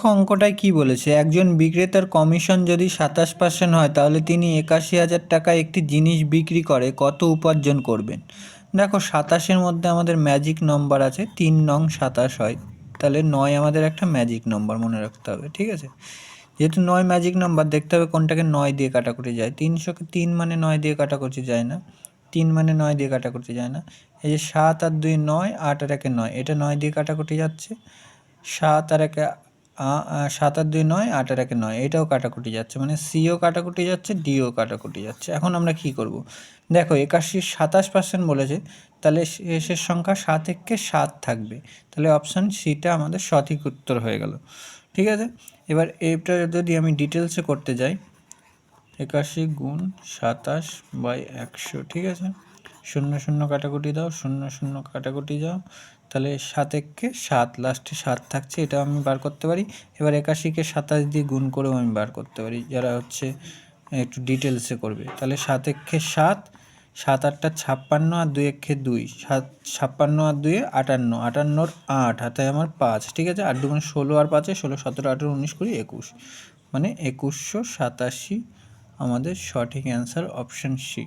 দেখো অঙ্কটায় কি বলেছে, একজন বিক্রেতার কমিশন যদি 27% হয় তাহলে তিনি 81,000 টাকায় একটি জিনিস বিক্রি করে কত উপার্জন করবেন। দেখো 27-এর মধ্যে আমাদের ম্যাজিক নম্বর আছে, 3 নং 27 হয়, তাহলে 9 আমাদের একটা ম্যাজিক নম্বর মনে রাখতে হবে, ঠিক আছে। যেহেতু 9 ম্যাজিক নাম্বার, দেখতে হবে কোনটাকে 9 দিয়ে কাটাকুটি যায়। 300-কে 3 মানে 9 দিয়ে কাটাকুটি যায় না, 3 মানে 9 দিয়ে কাটাকুটি যায় না। এই যে 7 আর 2 9, 8 আর 1 9, এটা 9 দিয়ে কাটাকুটি যাচ্ছে। 7 আর 1 7 আর 2 9, 8 আর 1 9, এটাও কাটাকুটি যাচ্ছে, মানে সিও কাটাকুটি যাচ্ছে, ডিও কাটাকুটি যাচ্ছে। এখন আমরা কি করব, দেখো 81 27% বলেছে, তাহলে শেষের সংখ্যা 7 থেকে 7 থাকবে, তাহলে অপশান সিটা আমাদের সঠিক উত্তর হয়ে গেল, ঠিক আছে। এবার এটা যদি আমি ডিটেলসে করতে যাই, 81 গুণ 27/100, ঠিক আছে। 0 0 কাটাকুটি দাও, 0 0 কাটাকুটি যাও, তাহলে 7 থেকে 7, লাস্টে 7 থাকছে, এটাও আমি বার করতে পারি। এবার 81-কে 27 দিয়ে গুণ করেও আমি বার করতে পারি, যারা হচ্ছে একটু ডিটেলসে করবে। তাহলে 7 থেকে 7, 7 8 56, আর 2 1 2, 7 56 আর 2 58, 58 8 হাতে আমার 5, ঠিক আছে। 8 2 16 আর 5 16 17 18 19 20 21, মানে 2187 আমাদের সঠিক অ্যান্সার অপশান সি।